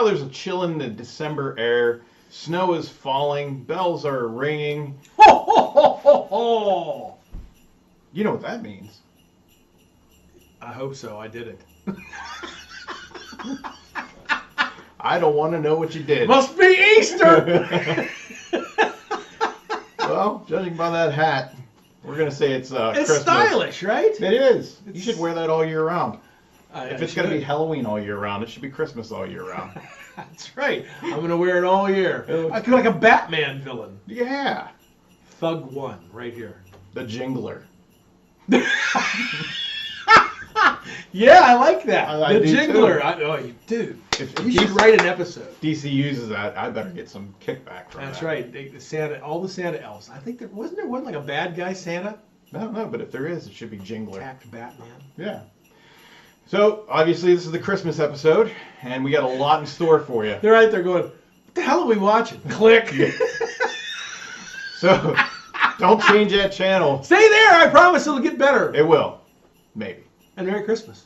Well, there's a chill in the December air. Snow is falling. Bells are ringing. Ho, ho, ho, ho, ho. You know what that means. I hope so. I did it. I don't want to know what you did. Must be Easter! Well, judging by that hat, we're going to say it's It's Christmas. stylish, right? It is. You should wear that all year round. If it's going to be should. Halloween all year round, it should be Christmas all year round. That's right. I'm going to wear it all year. I feel like a Batman villain. Yeah. Thug 1, right here. The Jingler. Yeah, I like that. I the do Jingler. If You should write an episode. DC uses that, I better get some kickback from That's that. right. Santa, all the Santa elves. I think wasn't there one like a bad guy Santa? No, but if there is, it should be Jingler. Attacked Batman. Yeah. So, obviously, this is the Christmas episode, and we got a lot in store for you. They're right there going, what the hell are we watching? Click. So, don't change that channel. Stay there. I promise it'll get better. It will. Maybe. And Merry Christmas.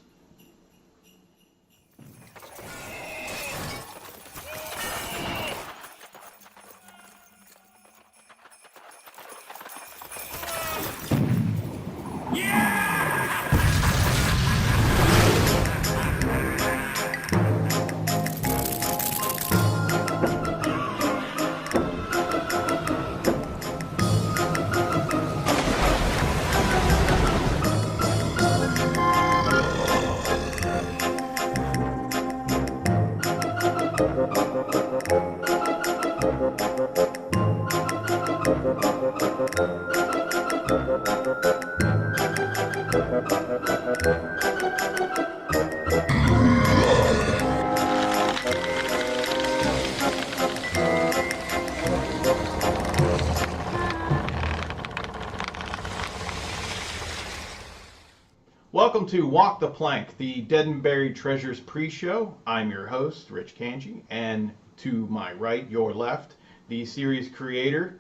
Welcome to Walk the Plank, the Dead and Buried Treasures pre-show. I'm your host, Rich Kanji, and to my right, your left, the series creator,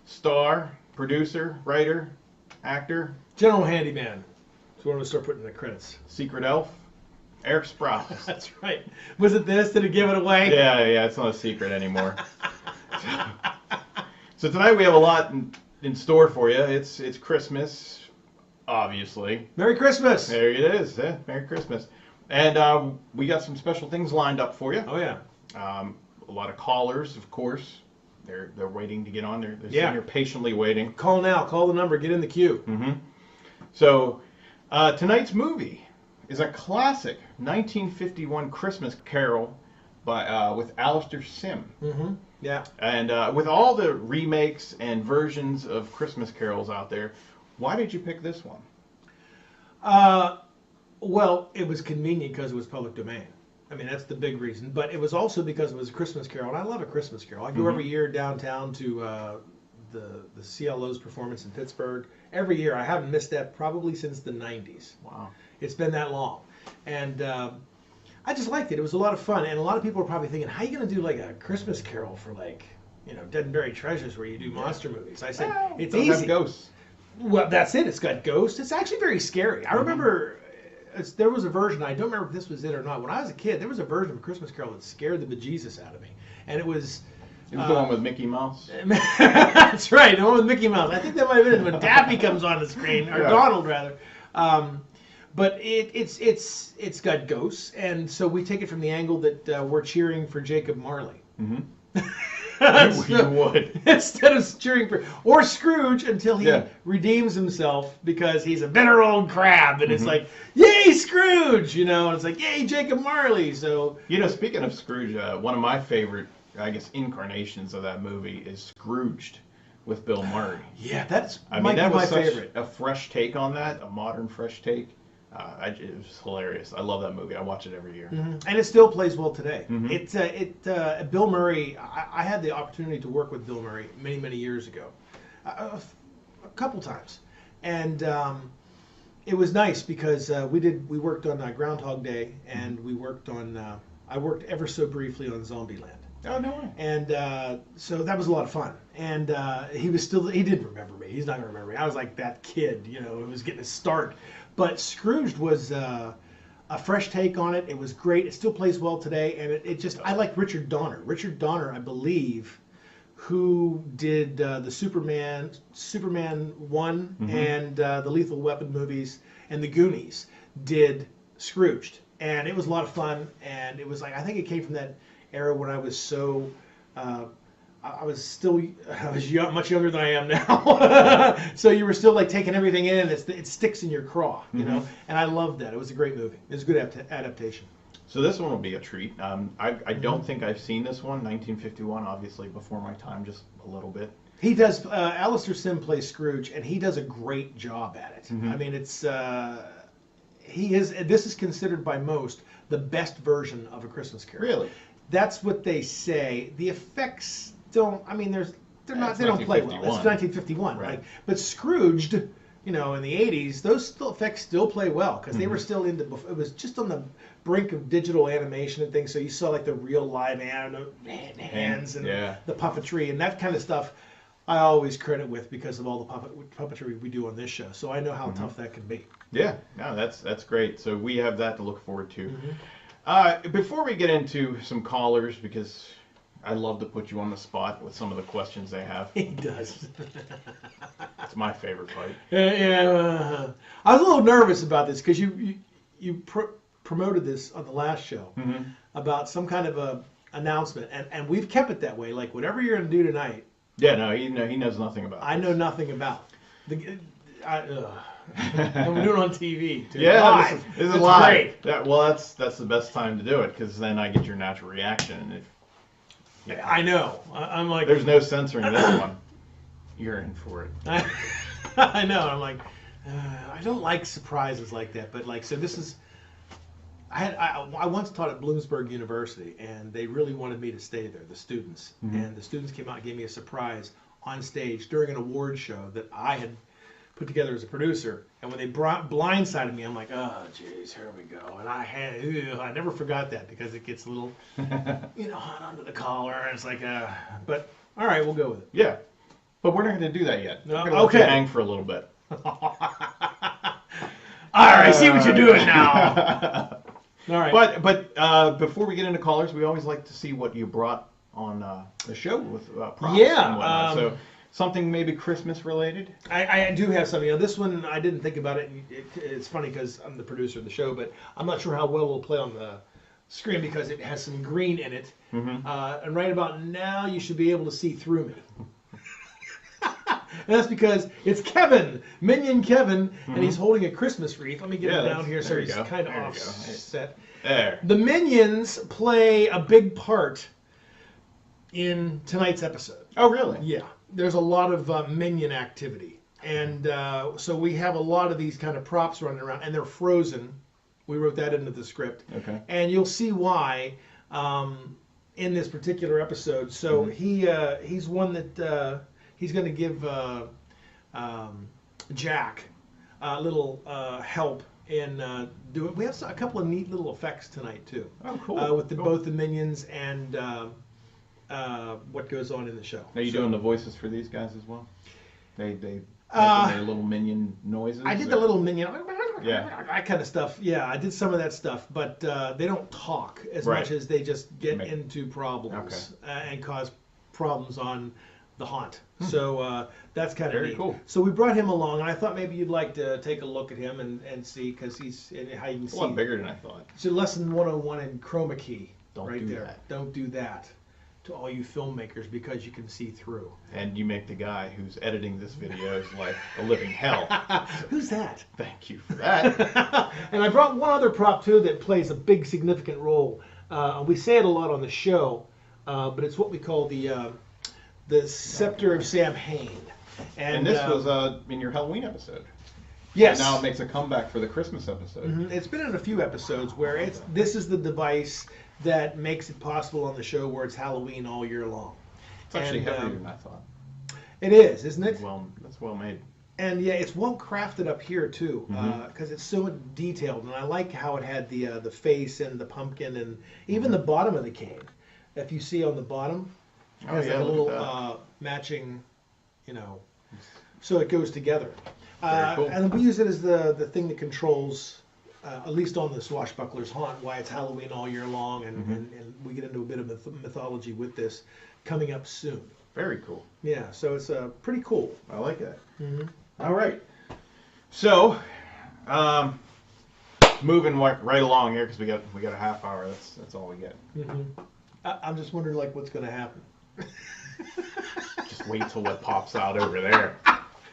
star, producer, writer, actor, General Handyman. So we're going to start putting in the credits. secret elf, Eric Sprouse. That's right. Was it this? Did it give it away? Yeah, it's not a secret anymore. So tonight we have a lot in store for you. It's Christmas, obviously. Merry Christmas. There it is. Yeah, Merry Christmas. And we got some special things lined up for you. Oh, yeah. A lot of callers, of course. They're waiting to get on. They're Yeah. sitting here patiently waiting. Call now. Call the number. Get in the queue. Mm-hmm. So tonight's movie is a classic 1951 Christmas Carol with Alistair Sim. Mm-hmm. Yeah. And with all the remakes and versions of Christmas carols out there, why did you pick this one? Well, it was convenient because it was public domain. I mean, that's the big reason. But it was also because it was a Christmas Carol, and I love a Christmas Carol. I go every year downtown to the CLO's performance in Pittsburgh. Every year. I haven't missed that probably since the 90s. Wow. It's been that long. And I just liked it. It was a lot of fun. And a lot of people are probably thinking, how are you going to do like a Christmas Carol for like, Dead and Buried Treasures where you do monster movies? I said, it's Doesn't easy. have ghosts. Well, that's it. It's got ghosts. It's actually very scary. I remember there was a version, I don't remember if this was it or not. When I was a kid, there was a version of Christmas Carol that scared the bejesus out of me. And it was... It was the one with Mickey Mouse. That's right, the one with Mickey Mouse. I think that might have been when Daffy comes on the screen, or Yeah. Donald rather. But it's got ghosts, and so we take it from the angle that we're cheering for Jacob Marley. Mm-hmm. You would. Instead of cheering for or Scrooge until he Yeah. redeems himself because he's a bitter old crab, and it's like, yay Scrooge, and it's like, yay Jacob Marley. So Speaking of Scrooge, one of my favorite, I guess, incarnations of that movie is Scrooged with Bill Murray. yeah, that That might be was my such favorite. a fresh take on that, a modern fresh take. It was hilarious. I love that movie. I watch it every year. And it still plays well today. Mhm. Bill Murray. I had the opportunity to work with Bill Murray many years ago, a couple times, and it was nice because we worked on Groundhog Day, and we worked on. I worked ever so briefly on Zombieland. Oh, no way. And so that was a lot of fun. And he didn't remember me. He's not going to remember me. I was like that kid, who was getting a start. But Scrooged was a fresh take on it. It was great. It still plays well today, and it just I like Richard Donner. Richard Donner, I believe, who did the Superman 1 and the Lethal Weapon movies and the Goonies, did Scrooged, and it was a lot of fun. And it was like, I think it came from that era when I was so. I was much younger than I am now. So you were still like taking everything in, and it sticks in your craw, you know. And I loved that. It was a great movie. It was a good adaptation. So this one will be a treat. I don't think I've seen this one, 1951, obviously before my time, just a little bit. He does. Alistair Sim plays Scrooge, and he does a great job at it. I mean, it's This is considered by most the best version of A Christmas Carol. Really? That's what they say. The effects don't. I mean, they don't play well. It's 1951, right? But Scrooged, you know, in the 80s, those effects still play well because they were still into. It was just on the brink of digital animation and things, so you saw like the real live hands and the puppetry and that kind of stuff. I always credit with because of all the puppetry we do on this show, so I know how tough that can be. Yeah, no, that's great. So we have that to look forward to. Before we get into some callers, because I love to put you on the spot with some of the questions they have. He does. It's my favorite part. Yeah. I was a little nervous about this because you promoted this on the last show about some kind of a announcement, and we've kept it that way. Like, whatever you're going to do tonight. Yeah, no, he knows nothing about. I know nothing about. I'm doing it on TV. Too. Yeah, live. This is live. Great. Yeah, well, that's the best time to do it because then I get your natural reaction. And I know. I'm like. There's no censoring this one. You're in for it. I know. I'm like. I don't like surprises like that, but like, so this is. I once taught at Bloomsburg University, and they really wanted me to stay there, the students. And the students came out and gave me a surprise on stage during an award show that I had put together as a producer. And when they blindsided me, I'm like, oh, geez, here we go. And I never forgot that because it gets a little, hot under the collar. And it's like, but all right, we'll go with it. Yeah, but we're not going to do that yet. No, we're going to let you hang for a little bit. All right, I see what you're doing now. All right. But before we get into callers, we always like to see what you brought on the show with props. Yeah. And whatnot. So something maybe Christmas related. I do have something. This one I didn't think about it. It's funny because I'm the producer of the show, but I'm not sure how well it'll play on the screen because it has some green in it. And right about now, you should be able to see through me. And that's because it's Kevin, Minion Kevin, and he's holding a Christmas wreath. Let me get him down here so he's kind of offset. There. The Minions play a big part in tonight's episode. Oh, really? Yeah. There's a lot of Minion activity. And so we have a lot of these kind of props running around, and they're frozen. We wrote that into the script. Okay. And you'll see why in this particular episode. So he's one that... he's going to give Jack a little help in doing. We have a couple of neat little effects tonight too. Oh, cool! With both the Minions and what goes on in the show. Are you doing the voices for these guys as well? They their little minion noises. I did the little minion. Yeah. That kind of stuff. Yeah, I did some of that stuff, but they don't talk as much as they just get into problems and cause problems on the haunt. So that's kind of very neat. Cool. So we brought him along, and I thought maybe you'd like to take a look at him and see, because he's how you can see. A lot bigger than I thought. It's a lesson 101 in chroma key. Don't right do there. that. Don't do that to all you filmmakers because you can see through. And you make the guy who's editing this video's life a living hell. Who's that? Thank you for that. And I brought one other prop too that plays a big significant role. We say it a lot on the show, but it's what we call the Scepter of Sam Hain. And this was in your Halloween episode. Yes. And now it makes a comeback for the Christmas episode. It's been in a few episodes where this is the device that makes it possible on the show where it's Halloween all year long. It's actually heavier than I thought. It is, isn't it? That's well made. And yeah, it's well crafted up here too, because it's so detailed, and I like how it had the face and the pumpkin and even the bottom of the cane. If you see on the bottom, it has a little matching, so it goes together. Very cool. And we use it as the thing that controls at least on the Swashbucklers Haunt, why it's Halloween all year long, and we get into a bit of mythology with this coming up soon. Very cool. Yeah, so it's pretty cool. I like that. Mm-hmm. All right. So, moving right along here because we got a half hour. That's all we get. Mm-hmm. I'm just wondering like what's going to happen. Just wait till what pops out over there.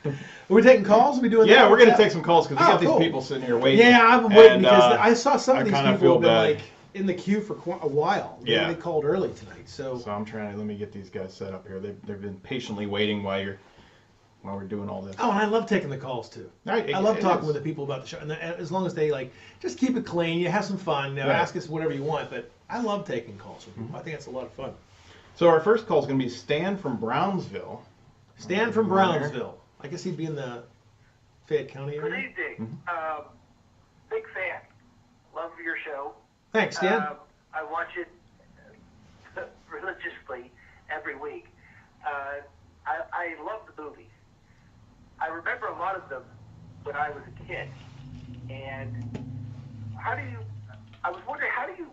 Are we taking calls? Are we doing? Yeah, that? we're gonna take some calls because we got cool. these people sitting here waiting. Yeah, I'm waiting and, because I saw some of I these kinda people have been bad. like in the queue for a while. Yeah. They called early tonight, so I'm trying to let me get these guys set up here. They've been patiently waiting while we're doing all this. Oh, and I love taking the calls too. I love talking with the people about the show, and as long as they like just keep it clean, you have some fun, Right. ask us whatever you want. But I love taking calls from people. I think it's a lot of fun. So our first call is going to be Stan from Brownsville. Stan from Brownsville. I guess he'd be in the Fayette County Good area. evening. Big fan. Love your show. Thanks, Stan. I watch it religiously every week. I love the movies. I remember a lot of them when I was a kid. And I was wondering, how do you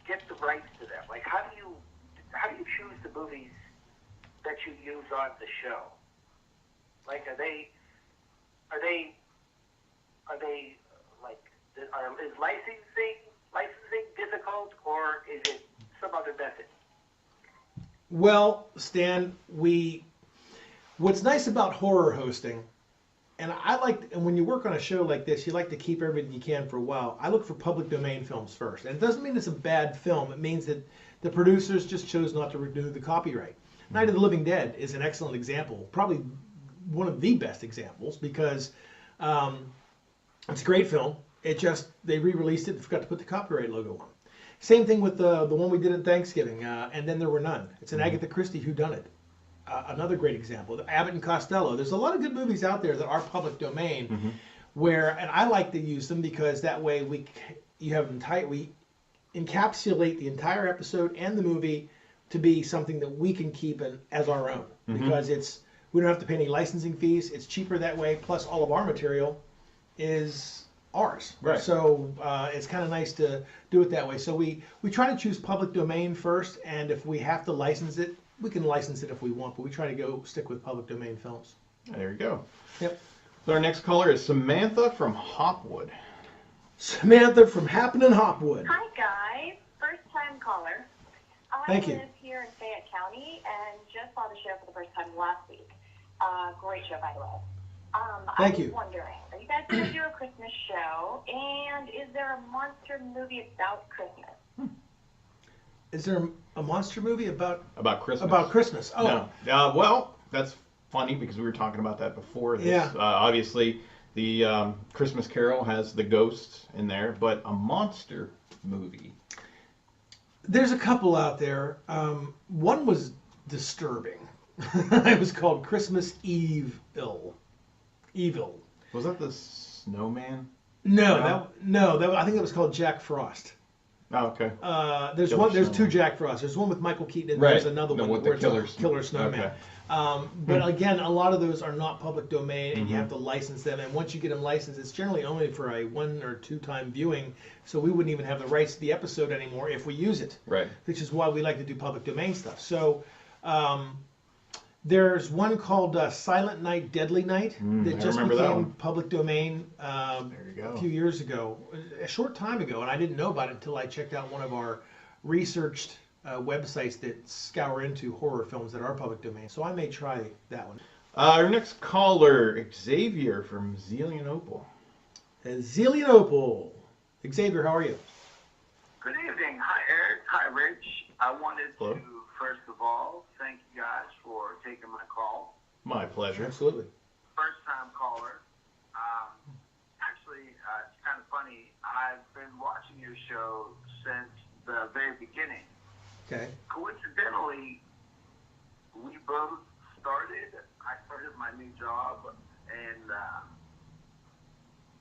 get the rights to them? Like, how do you choose the movies that you use on the show? Like, is licensing difficult, or is it some other method? Well, Stan, what's nice about horror hosting, and when you work on a show like this, you like to keep everything you can for a while. I look for public domain films first, and it doesn't mean it's a bad film. It means that the producers just chose not to renew the copyright. Night of the Living Dead is an excellent example, probably one of the best examples, because it's a great film. They re-released it and forgot to put the copyright logo on. Same thing with the one we did at Thanksgiving, And Then There Were None. It's an Agatha Christie whodunit. Another great example. Abbott and Costello. There's a lot of good movies out there that are public domain, and I like to use them because that way we encapsulate the entire episode and the movie to be something that we can keep as our own, because we don't have to pay any licensing fees. It's cheaper that way. Plus, all of our material is ours. Right. So it's kind of nice to do it that way. So we try to choose public domain first, and if we have to license it, we can license it if we want, but we try to stick with public domain films. There you go. Yep. So our next caller is Samantha from Hopwood. Samantha from Happening Hopwood. Hi, guys. First-time caller. Thank I you. live here in Fayette County and just saw the show for the first time last week. Great show, by the way. Thank I you. was wondering, are you guys going to do a Christmas show? And is there a monster movie about Christmas? Is there a monster movie about Christmas? About Christmas. Oh, No. Well, that's funny because we were talking about that before this. Yeah. Obviously, the Christmas Carol has the ghosts in there, but a monster movie. there's a couple out there. One was disturbing. It was called Christmas Evil. Was that the Snowman? No, I think it was called Jack Frost. Oh, okay. There's Killer two Jack Frosts. There's one with Michael Keaton, and Right. there's another No, one with where the it's a killer snowman. Okay. But again, a lot of those are not public domain, and you have to license them. And once you get them licensed, it's generally only for a 1 or 2 time viewing. So we wouldn't even have the rights to the episode anymore if we use it. Right. Which is why we like to do public domain stuff. So there's one called Silent Night, Deadly Night that I just remember that became one. public domain There you go. a few years ago, a short time ago, and I didn't know about it until I checked out one of our researched websites that scour into horror films that are public domain. So I may try that one. Our next caller, Xavier from Zelienople. Zelienople. Xavier, how are you? Good evening. Hi, Eric. Hi, Rich. I wanted Hello. to, first of all, thank you guys for taking my call. My pleasure. Absolutely. First-time caller. Actually, it's kind of funny. I've been watching your show since the very beginning. Okay. Coincidentally, we both started. I started my new job, and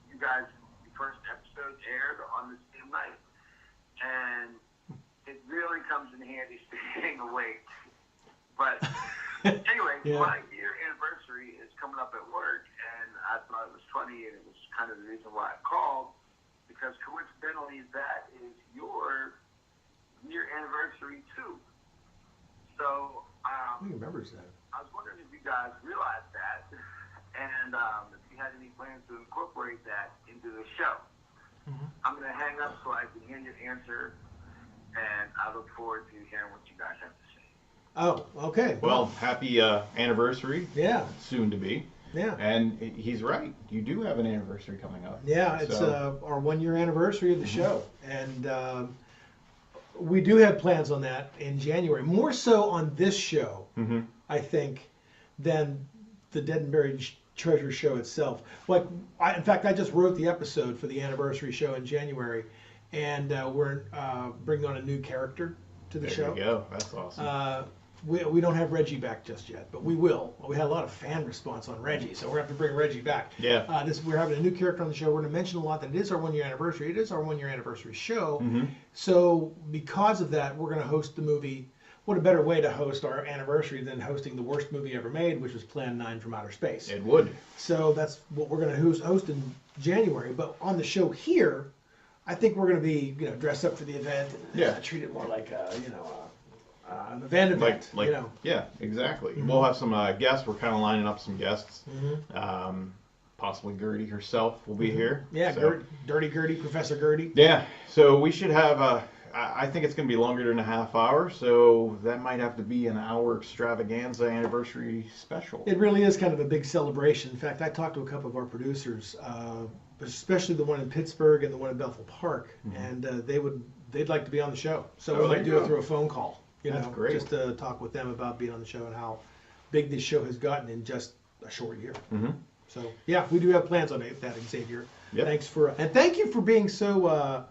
you guys' first episode aired on the same night. And it really comes in handy staying awake. But anyway, Yeah. my year anniversary is coming up at work, and I thought it was funny, and it was kind of the reason why I called, because coincidentally that is your year anniversary too. So Who remembers that? I was wondering if you guys realized that, and if you had any plans to incorporate that into the show. I'm going to hang up so I can hear your answer, and I look forward to hearing what you guys have to say. Oh, okay. Well, happy anniversary. Yeah. Soon to be. Yeah. And he's right. You do have an anniversary coming up. Yeah, it's So- our 1 year anniversary of the show, and we do have plans on that in January. More so on this show, I think, than the Dead and Buried Treasure show itself. Like, in fact, I just wrote the episode for the anniversary show in January, and we're bringing on a new character to the There show. you go. That's awesome. We don't have Reggie back just yet, but we will. We had a lot of fan response on Reggie, so we're going to have to bring Reggie back. Yeah. We're having a new character on the show. We're going to mention a lot that it is our 1 year anniversary. It is our 1 year anniversary show. So because of that, we're going to host the movie. What a better way to host our anniversary than hosting the worst movie ever made, which was Plan 9 from Outer Space. It would. So that's what we're going to host in January. But on the show here, I think we're going to be dressed up for the event. And, treat it more like an event. Yeah, exactly. We'll have some guests. We're kind of lining up some guests. Possibly Gertie herself will be here. Yeah, So- Dirty Gertie, Professor Gertie. Yeah, so we should have I think it's going to be longer than a half hour, so that might have to be an hour extravaganza anniversary special. It really is kind of a big celebration. In fact, I talked to a couple of our producers, especially the one in Pittsburgh and the one in Bethel Park, and they'd like to be on the show. So Oh, we're there going to you do go. it through a phone call. That's great. Just to talk with them about being on the show and how big this show has gotten in just a short year. So yeah, we do have plans on that, Xavier. Yep. Thank you for being so.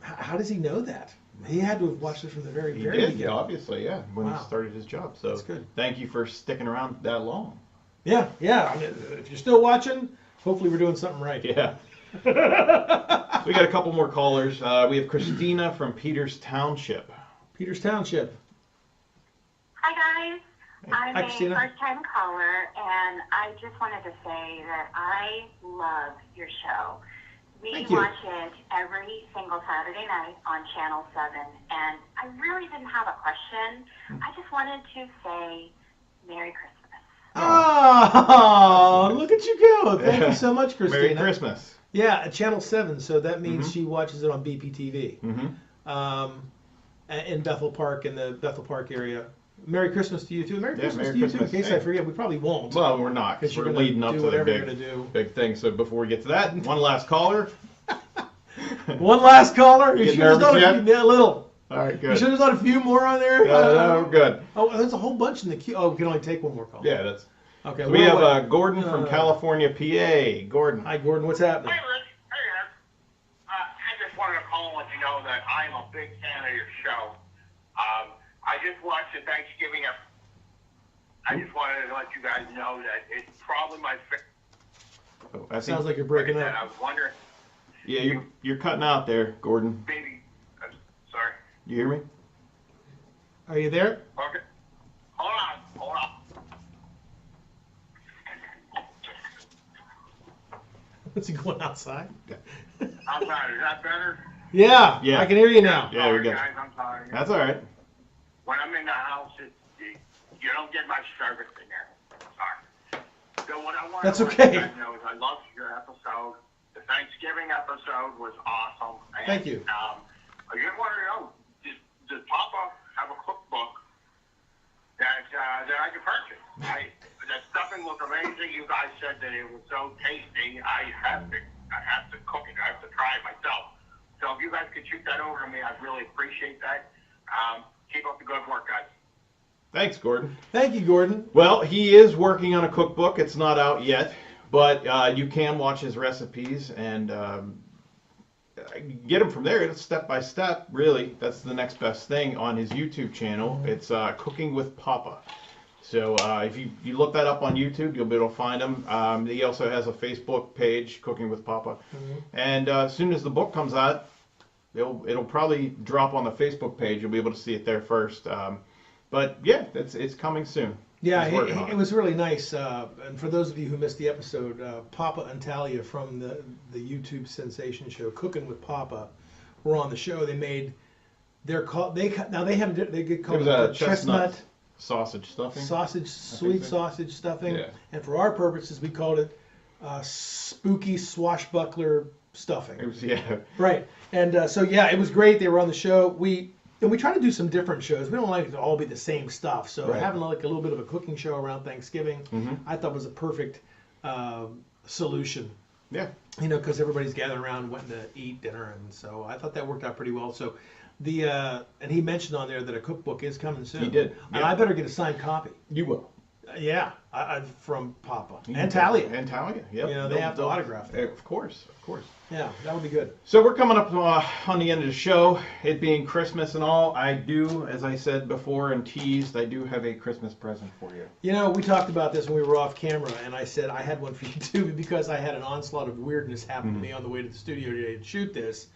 How does he know that? He had to have watched it from the very He very did, beginning. obviously, yeah, when Wow. he started his job. So That's good. Thank you for sticking around that long. Yeah. I mean, if you're still watching, hopefully we're doing something right. Yeah. We got a couple more callers. We have Christina from Peters Township. Peters Township. Hi, guys. I'm Hi, a Christina. first-time caller, and I just wanted to say that I love your show. We Thank you. watch it every single Saturday night on Channel 7, and I really didn't have a question. I just wanted to say Merry Christmas. Oh, look at you go. Thank you so much, Christina. Merry Christmas. Yeah, at Channel 7, so that means she watches it on BPTV. In Bethel Park, in the Bethel Park area. Merry Christmas to you, too. Merry Christmas Merry to you, Christmas. too. In case I forget, we probably won't. Well, we're not, because 'Cause we're you're gonna leading up do to the whatever you're big, gonna do. big thing. So before we get to that, one last caller. One last caller? You Get should have done nervous a few, a little. All right, You good. should have done a few more on there. No, we're good. Oh, there's a whole bunch in the queue. Oh, we can only take one more call. Yeah, that's. Okay. So we well, have what- Gordon from California, PA. Gordon. Hi, Gordon. What's happening? Hey, Rich. Hey, Ed. I just wanted to call and let you know that I'm a big fan of your show. I just watched the Thanksgiving episode. I just wanted to let you guys know that it's probably my favorite. Oh, I think, Sounds like you're breaking And I up. was wondering, yeah, you're cutting out there, Gordon. maybe, sorry. You hear me? Are you there? Okay. Hold on. Is he going outside? I'm sorry. Is that better? Yeah. Yeah. I can hear you now. Yeah, we Sorry, got. guys. I'm sorry. That's all right. When I'm in the house, you don't get much service in there. Sorry. So what I want That's to let okay. you guys know is I loved your episode. The Thanksgiving episode was awesome. And, Thank you. I just want to know, does Papa have a cookbook that I can purchase? The stuffing was amazing. You guys said that it was so tasty. I have to cook it. I have to try it myself. So if you guys could shoot that over to me, I'd really appreciate that. Keep up the good work, guys. Thanks, Gordon. Thank you, Gordon. Well, he is working on a cookbook. It's not out yet, but you can watch his recipes and get them from there. It's step by step, really. That's the next best thing on his YouTube channel. It's Cooking with Papa. So if you look that up on YouTube, you'll be able to find him. He also has a Facebook page, Cooking with Papa. And as soon as the book comes out, it'll probably drop on the Facebook page. You'll be able to see it there first. But yeah, it's coming soon. Yeah, He's working on it was really nice. And for those of you who missed the episode, Papa and Talia from the YouTube sensation show Cooking with Papa were on the show. They made their they get It called was a chestnut sausage stuffing. sweet sausage stuffing. Yeah. And for our purposes, we called it spooky swashbuckler stuffing. It was, yeah. Right. And so yeah, it was great. They were on the show. We try to do some different shows. We don't like it to all be the same stuff. So Right. having like a little bit of a cooking show around Thanksgiving, I thought was a perfect solution. Yeah. You know, because everybody's gathering around, wanting to eat dinner, and so I thought that worked out pretty well. So and he mentioned on there that a cookbook is coming soon. He did. And Yeah. I better get a signed copy. You will. Yeah, from Papa and Talia. And Talia, yep. You know, they have to autograph it. Of course, of course. Yeah, that would be good. So we're coming up on the end of the show. It being Christmas and all, I do, as I said before and teased, I do have a Christmas present for you. You know, we talked about this when we were off camera, and I said I had one for you too because I had an onslaught of weirdness happen to me on the way to the studio today to shoot this.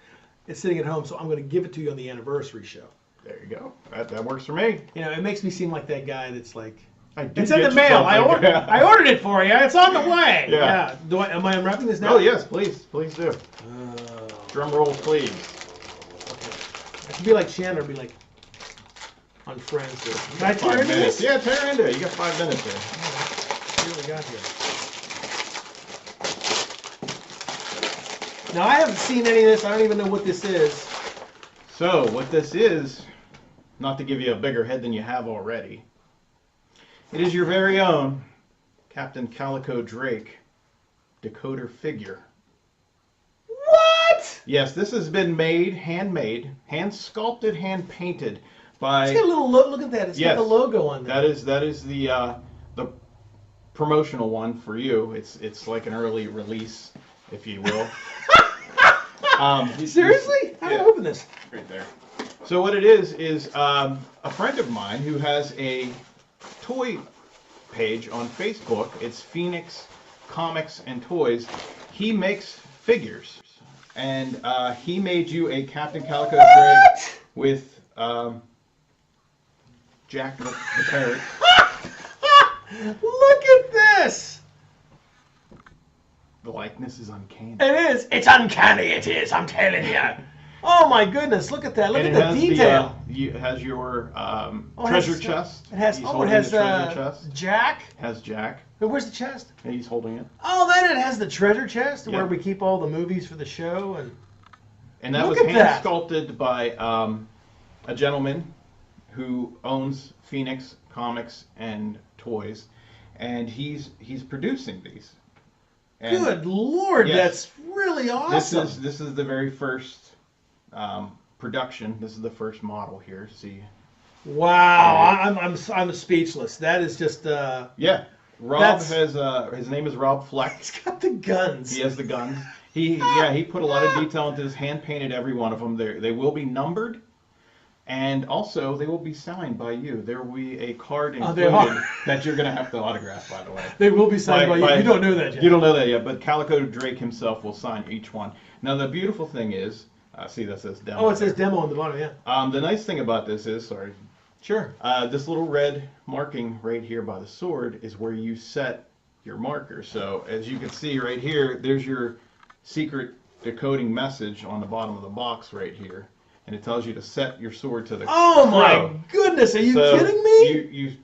It's sitting at home, so I'm going to give it to you on the anniversary show. There you go. That works for me. You know, it makes me seem like that guy that's like, I did it's in get the you mail. I something. ordered it for you. It's on the way. Yeah. Am I unwrapping this now? Oh, yes, please do. Drum roll, please. It could be like Chandler, be like on Friends. Can I tear 5 into minutes. this? Yeah, tear into it. You got 5 minutes here. See what we got here. Now, I haven't seen any of this. I don't even know what this is. So, what this is, not to give you a bigger head than you have already, it is your very own Captain Calico Drake decoder figure. What? Yes, this has been made, handmade, hand sculpted, hand painted by. It's got a little look at that. It's got the logo on there. That is the promotional one for you. It's like an early release, if you will. Seriously? How do I open this? Right there. So what it is a friend of mine who has a toy page on Facebook. It's Phoenix Comics and Toys. He makes figures, and he made you a Captain Calico Drake with Jack the parrot. Look at this. The likeness is uncanny. It is. It's uncanny. It is. I'm telling you. Oh my goodness! Look at that. Look And at the detail. It has your Oh, it treasure has- chest. It has. He's Oh, it holding has the treasure chest. Jack. Has Jack. Where's the chest? And he's holding it. Oh, then it has the treasure chest Yep. where we keep all the movies for the show And that Look was at hand that. sculpted by a gentleman who owns Phoenix Comics and Toys, and he's producing these. And Good Lord, Yes. that's really awesome. This is the very first production. This is the first model here. See. Wow, I'm speechless. That is just Yeah. Rob That's- has his name is Rob Fleck. He's got the guns. He has the guns. He put a lot of detail into this. Hand painted every one of them. They will be numbered, and also they will be signed by you. There will be a card they included are. that you're going to have to autograph. By the way, They will be signed by you. You don't know that yet. You don't know that yet, but Calico Drake himself will sign each one. Now the beautiful thing is, see that says demo. Oh, it says demo on the bottom, yeah. The nice thing about this is, Sure. this little red marking right here by the sword is where you set your marker. So as you can see right here, there's your secret decoding message on the bottom of the box right here, and it tells you to set your sword to the Oh my crow. goodness, are you So kidding me? You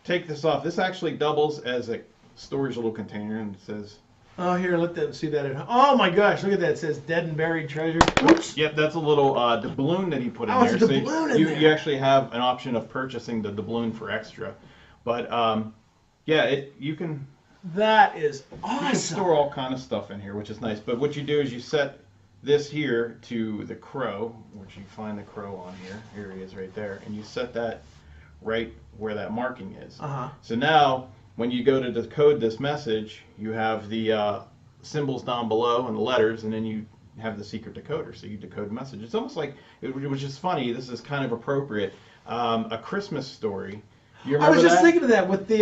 take this off. This actually doubles as a storage little container, and it says. Oh, here, let them see that. Oh my gosh, look at that. It says dead and buried treasure. Oops. Yep, that's a little doubloon that he put in Oh, there. it's a doubloon in you, there. you actually have an option of purchasing the doubloon for extra, but you can. That is You can awesome. store all kind of stuff in here, which is nice. But what you do is you set this here to the crow, which you find the crow on here. Here he is right there. And you set that right where that marking is. Uh-huh. So now, when you go to decode this message, you have the symbols down below and the letters, and then you have the secret decoder. So you decode the message. It's almost like, which is funny, this is kind of appropriate, a Christmas story. You I remember was just that? thinking of that with the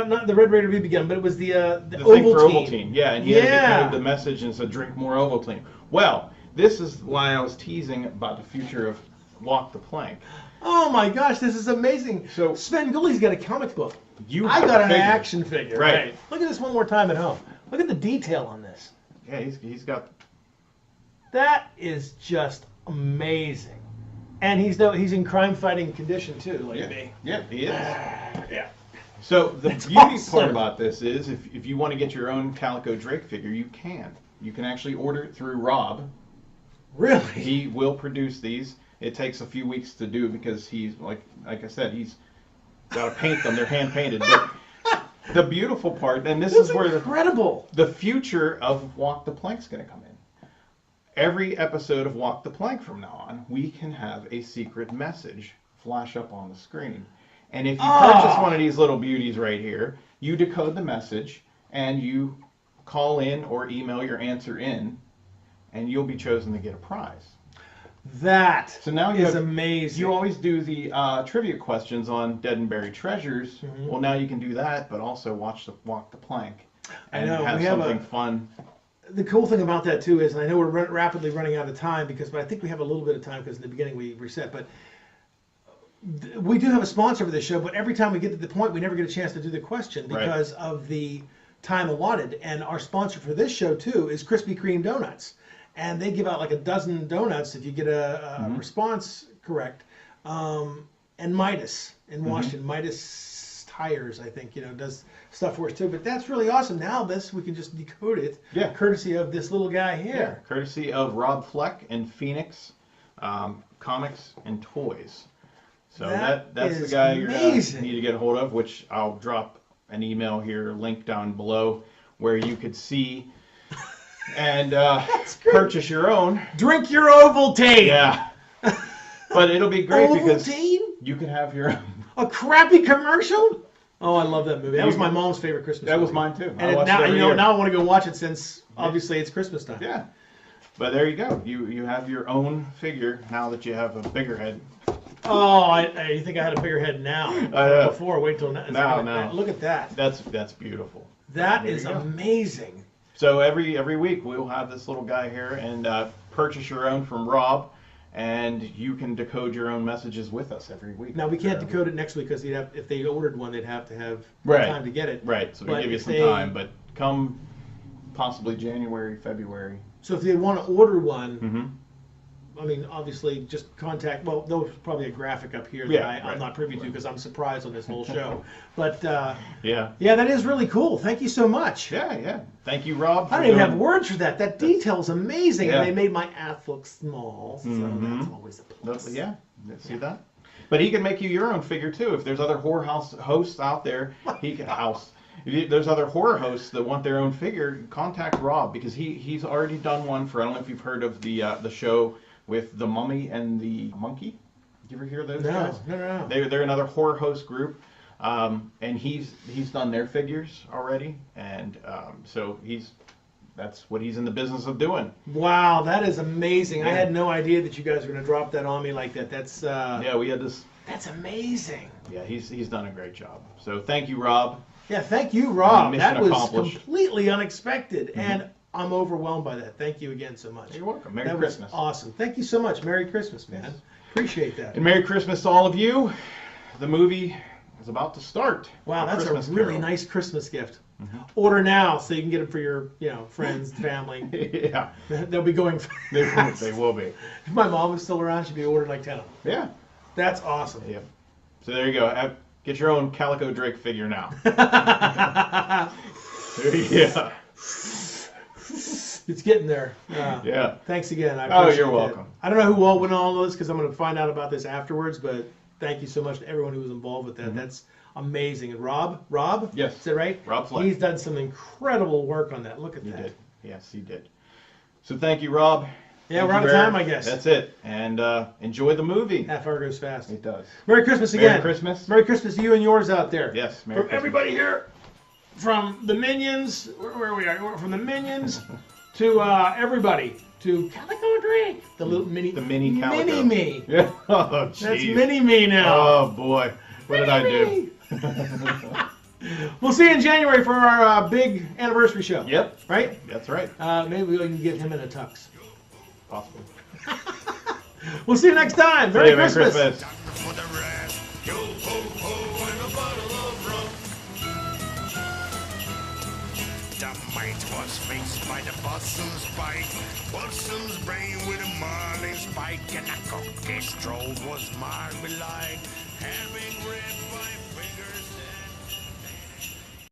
not the Red Raider BB gun, but it was the The thing for Ovaltine. Ovaltine. Yeah, and he had Yeah. decoded the message and said, drink more Ovaltine. Well, this is why I was teasing about the future of Walk the Plank. Oh my gosh, this is amazing. So- Sven Gully's got a comic book. I have got a an figure. action figure. Right. Look at this one more time at home. Look at the detail on this. Yeah, he's got. That is just amazing. And he's in crime fighting condition too, like me. Yeah, he is. Yeah. So the That's beauty awesome. part about this is if you want to get your own Calico Drake figure, you can. You can actually order it through Rob. Really? He will produce these. It takes a few weeks to do because he's like I said, he's got to paint them. They're hand painted. But the beautiful part, and this is where incredible. the future of Walk the Plank's going to come in. Every episode of Walk the Plank from now on, we can have a secret message flash up on the screen. And if you purchase one of these little beauties right here, you decode the message and you call in or email your answer in, and you'll be chosen to get a prize. That So now is amazing. You always do the trivia questions on Dead and Buried Treasures. Mm-hmm. Well, now you can do that, but also Walk the Plank and know, have we have something fun. The cool thing about that too is, and I know we're rapidly running out of time but I think we have a little bit of time because in the beginning we reset, but we do have a sponsor for this show, but every time we get to the point, we never get a chance to do the question because of the time allotted. And our sponsor for this show too is Krispy Kreme Donuts. And they give out like a dozen donuts if you get a response correct. And Midas in Washington, Midas Tires, I think, does stuff for us too. But that's really awesome. Now we can just decode it, courtesy of this little guy here. Yeah, courtesy of Rob Fleck and Phoenix Comics and Toys. So that's the guy you're going to need to get a hold of, which I'll drop an email here, link down below, where you could see and purchase your own. Drink your Ovaltine. Yeah. But it'll be great because Ovaltine? you can have your own. A crappy commercial? Oh, I love that movie. That was my mom's favorite Christmas movie. That was mine too. And now, now I want to go watch it since obviously it's Christmas time. Yeah. But there you go. You have your own figure now that you have a bigger head. Oh, I think I had a bigger head now. Before, wait till now. No. Look at that. That's beautiful. That There is you go. amazing. So every week we'll have this little guy here and purchase your own from Rob, and you can decode your own messages with us every week. Now we can't decode it next week because if they ordered one, they'd have to have Right. time to get it. Right. So we But give you if some they- time, but come possibly January, February. So if they want to order one, Mm-hmm. I mean, obviously, just contact. Well, there's probably a graphic up here that Yeah, I'm right. not privy to because I'm surprised on this whole show. But Yeah. yeah, that is really cool. Thank you so much. Yeah. Thank you, Rob. I don't even have words for that. That detail is amazing, Yeah. and they made my ass look small, so that's always a plus. Yeah. See that? But he can make you your own figure too. If there's other horror house hosts out there, he can house. If there's other horror hosts that want their own figure, contact Rob because he's already done one for. I don't know if you've heard of the show with the Mummy and the Monkey. Did you ever hear those guys? No. They're another horror host group, and he's done their figures already, and so that's what he's in the business of doing. Wow, that is amazing. I Yeah. had no idea that you guys were going to drop that on me like that. That's Yeah, we had this. that's amazing. Yeah, he's done a great job. So thank you, Rob. Yeah, thank you, Rob. Mission That was accomplished. completely unexpected, and I'm overwhelmed by that. Thank you again so much. You're welcome. Merry that Christmas. was awesome. Thank you so much. Merry Christmas, man. Yes. Appreciate that. And Merry Christmas to all of you. The movie is about to start. Wow, that's Christmas a really Carol. nice Christmas gift. Order now so you can get them for your, friends, family. Yeah, They'll be going. they will be. If my mom was still around, she'd be ordering like 10 of them. Yeah. That's awesome. Yep. So there you go. Get your own Calico Drake figure now. Yeah. It's getting there. Yeah. Thanks again. I Oh, appreciate you're welcome. it. I don't know who all went on all this because I'm going to find out about this afterwards, but thank you so much to everyone who was involved with that. That's amazing. And Rob? Yes. Is that right? Rob Fleck. He's done some incredible work on that. Look at He that. did. Yes, he did. So thank you, Rob. Yeah, Thank we're out you, of time, Barrett. I guess. That's it. And enjoy the movie. Half hour goes fast. It does. Merry Christmas again. Merry Christmas. Merry Christmas to you and yours out there. Yes, Merry From Christmas. everybody here, from the Minions, where we are, from the Minions to everybody, to Calico Drake, the little mini Calico. Mini me. Yeah. Oh, That's jeez. Mini me now. Oh, boy. What did I do? We'll see you in January for our big anniversary show. Yep. Right? That's right. Maybe we can get him in a tux. Possible. We'll see you next time. Merry Christmas. For the rest, yo ho ho and a bottle of rum. The mite was faced by the possum's bite. Possum's brain with a marlin spike, and a cookie stroll was marred belike, having red